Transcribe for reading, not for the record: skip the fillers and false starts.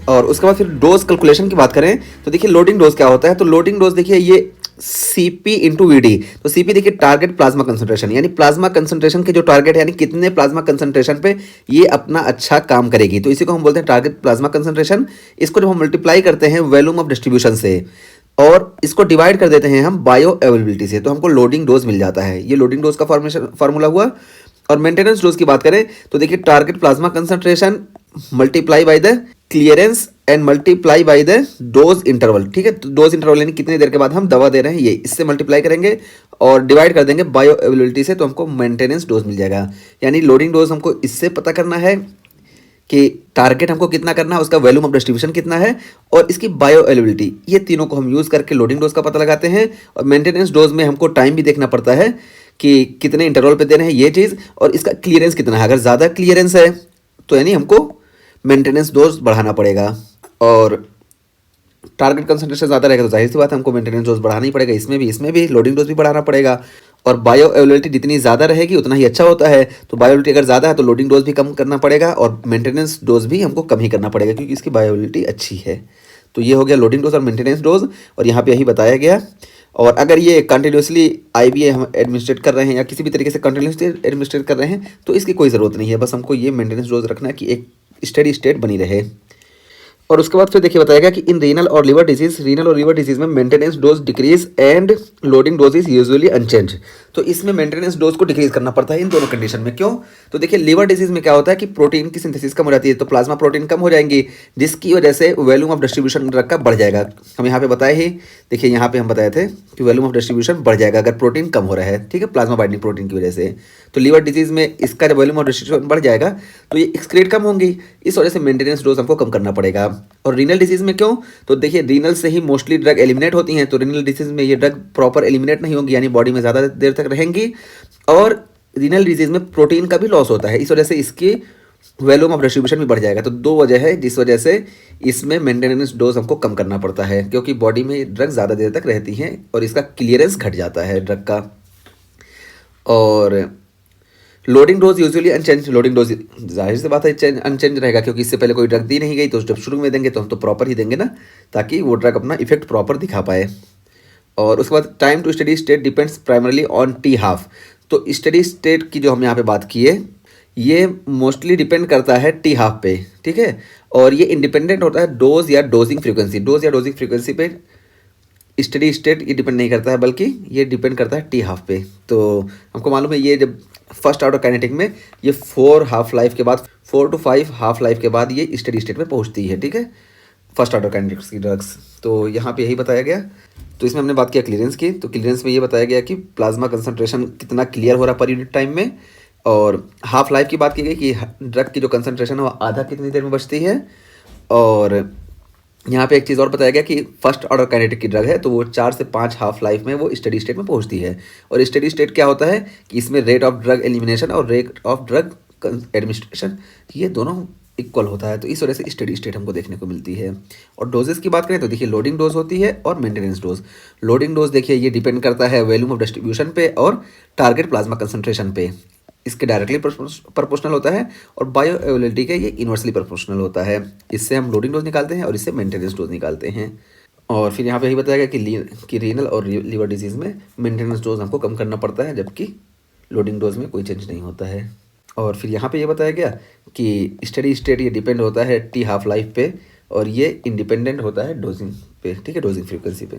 और उसके बाद फिर डोज कैलकुलेशन की बात करें तो देखिए लोडिंग डोज क्या होता है। तो लोडिंग डोज देखिए ये सीपी इंटू वीडी। तो सीपी देखिए टारगेट प्लाज्मा कंसंट्रेशन, यानी प्लाज्मा कंसंट्रेशन के जो टारगेट है यानी कितने प्लाज्मा कंसंट्रेशन पे ये अपना अच्छा काम करेगी, तो इसी को हम बोलते हैं टारगेट प्लाज्मा कंसंट्रेशन। इसको जब हम मल्टीप्लाई करते हैं वॉल्यूम ऑफ डिस्ट्रीब्यूशन से और इसको डिवाइड कर देते हैं हम बायो अवेलेबिलिटी से, तो हमको लोडिंग डोज मिल जाता है। ये लोडिंग डोज का फॉर्मेशन फार्मूला हुआ। और मेंटेनेंस डोज की बात करें तो देखिए target plasma concentration multiply by the clearance and multiply by the dose interval. ठीक है, तो डोज इंटरवल यानी कितनी देर के बाद हम दवा दे रहे हैं, ये इससे मल्टीप्लाई करेंगे और डिवाइड कर देंगे बायो अवेलेबिलिटी से, तो हमको मेंटेनेंस डोज मिल जाएगा। यानी लोडिंग डोज हमको इससे पता करना है कि टारगेट हमको कितना करना है, उसका वॉल्यूम ऑफ डिस्ट्रीब्यूशन कितना है और इसकी बायो अवेलेबिलिटी, ये तीनों को हम यूज़ करके लोडिंग डोज का पता लगाते हैं। और मेंटेनेंस डोज में हमको टाइम भी देखना पड़ता है कि कितने इंटरवल पे दे रहे हैं ये चीज़, और इसका क्लियरेंस कितना है। अगर ज़्यादा क्लियरेंस है तो यानी हमको मेंटेनेंस डोज बढ़ाना पड़ेगा, और टारगेट कंसंट्रेशन ज़्यादा रहेगा तो जाहिर सी बात है हमको मेंटेनेंस डोज बढ़ाना ही पड़ेगा। इसमें भी लोडिंग डोज भी बढ़ाना पड़ेगा। और बायो अवेलेबिलिटी जितनी ज़्यादा रहेगी उतना ही अच्छा होता है। तो बायो अवेलेबिलिटी अगर ज़्यादा है तो लोडिंग डोज भी कम करना पड़ेगा और मेंटेनेंस डोज भी हमको कम ही करना पड़ेगा क्योंकि इसकी बायो अवेलेबिलिटी अच्छी है। तो ये हो गया लोडिंग डोज और मेंटेनेंस डोज, और यहाँ पे यही बताया गया। और अगर ये कंटिन्यूसली आईवीए हम एडमिनिस्ट्रेट कर रहे हैं या किसी भी तरीके से कंटिन्यूसली एडमिनिस्ट्रेट कर रहे हैं तो इसकी कोई ज़रूरत नहीं है, बस हमको ये मेंटेनेंस डोज रखना है कि एक स्टेडी स्टेट बनी रहे। और उसके बाद फिर देखिए बताएगा कि इन रीनल और लीवर डिजीज में maintenance dose decrease and loading dose is usually unchanged. तो इसमें मेंटेनेंस डोज को डिक्रीज करना पड़ता है इन दोनों कंडीशन में। क्यों? तो देखिए लीवर डिजीज में क्या होता है कि प्रोटीन की सिंथेसिस कम हो जाती है, तो प्लाज्मा प्रोटीन कम हो जाएंगी, जिसकी वजह से वॉल्यूम ऑफ डिस्ट्रीब्यूशन ड्रग का बढ़ जाएगा। हम यहाँ पे बताए ही, देखिए यहाँ पे हम बताए थे कि वॉल्यूम ऑफ डिस्ट्रीब्यूशन बढ़ जाएगा अगर प्रोटीन कम हो रहा है, ठीक है, प्लाज्मा बाइंडिंग प्रोटीन की वजह से। तो लीवर डिजीज में इसका जब वॉल्यूम ऑफ डिस्ट्रीब्यूशन बढ़ जाएगा तो ये एक्सक्रीट कम होंगी, इस वजह से मेंटेनेंस डोज हमको कम करना पड़ेगा। और रीनल डिजीज में क्यों? तो देखिए रीनल से ही मोस्टली ड्रग एलिमिनेट होती हैं, तो रीनल डिजीज में ये ड्रग प्रॉपर एलिमिनेट नहीं होगी, यानी बॉडी में ज़्यादा देर तक रहेंगी। और रीनल डिजीज में प्रोटीन का भी लॉस होता है, इस वजह से इसकी वॉल्यूम ऑफ डिस्ट्रीब्यूशन भी बढ़ जाएगा। तो दो वजह है जिस वजह से इसमें मेंटेनेंस डोज हमको कम करना पड़ता है, क्योंकि बॉडी में ड्रग ज़्यादा देर तक रहती हैं और इसका क्लियरेंस घट जाता है ड्रग का। और loading dose usually unchanged, loading dose जाहिर सी बात है अनचेंज रहेगा क्योंकि इससे पहले कोई ड्रग दी नहीं गई, तो जब शुरू में देंगे तो हम तो प्रॉपर ही देंगे ना, ताकि वो ड्रग अपना इफेक्ट प्रॉपर दिखा पाए। और उसके बाद time to steady state depends primarily on t half. तो स्टडी स्टेट की जो हम यहाँ पे बात की है ये मोस्टली डिपेंड करता है टी हाफ पे, ठीक है। और ये इंडिपेंडेंट होता है डोज या डोजिंग फ्रीक्वेंसी पे। स्टडी स्टेट ये डिपेंड नहीं करता है, बल्कि ये डिपेंड करता है टी हाफ पे। तो हमको मालूम है ये जब फर्स्ट ऑर्डर काइनेटिक में ये 4 हाफ लाइफ के बाद 4 to 5 हाफ लाइफ के बाद ये स्टडी स्टेट में पहुंचती है, ठीक है, फर्स्ट ऑर्डर काइनेटिक्स की ड्रग्स। तो यहाँ पे यही बताया गया। तो इसमें हमने बात किया क्लियरेंस की, तो क्लियरेंस में ये बताया गया कि प्लाज्मा कंसंट्रेशन कितना क्लियर हो रहा पर यूनिट टाइम में। और हाफ लाइफ की बात की गई कि ड्रग की जो कंसंट्रेशन है वो आधा कितनी देर में बचती है। और यहाँ पे एक चीज़ और बताया गया कि फर्स्ट ऑर्डर काइनेटिक की ड्रग है तो वो 4 से 5 हाफ लाइफ में वो स्टडी स्टेट में पहुँचती है। और स्टडी स्टेट क्या होता है कि इसमें रेट ऑफ ड्रग एलिमिनेशन और रेट ऑफ ड्रग एडमिनिस्ट्रेशन ये दोनों इक्वल होता है, तो इस वजह से स्टडी स्टेट हमको देखने को मिलती है। और डोजेस की बात करें तो देखिए लोडिंग डोज होती है और मेंटेनेंस डोज। लोडिंग डोज देखिए ये डिपेंड करता है वॉल्यूम ऑफ डिस्ट्रीब्यूशन पे और टारगेट प्लाज्मा कंसंट्रेशन पे, इसके डायरेक्टली प्रोपोर्शनल होता है। और बायो अवेलेबिलिटी के ये इन्वर्सली प्रोपोर्शनल होता है, इससे हम लोडिंग डोज निकालते हैं और इससे मेंटेनेंस डोज निकालते हैं। और फिर यहाँ पे यही बताया गया कि रीनल और लीवर डिजीज़ में मेंटेनेंस डोज हमको कम करना पड़ता है, जबकि लोडिंग डोज में कोई चेंज नहीं होता है। और फिर यहाँ पे ये बताया गया कि स्टडी स्टेट ये डिपेंड होता है टी हाफ लाइफ पे और ये इंडिपेंडेंट होता है डोजिंग पे, ठीक है, डोजिंग फ्रीक्वेंसी पे।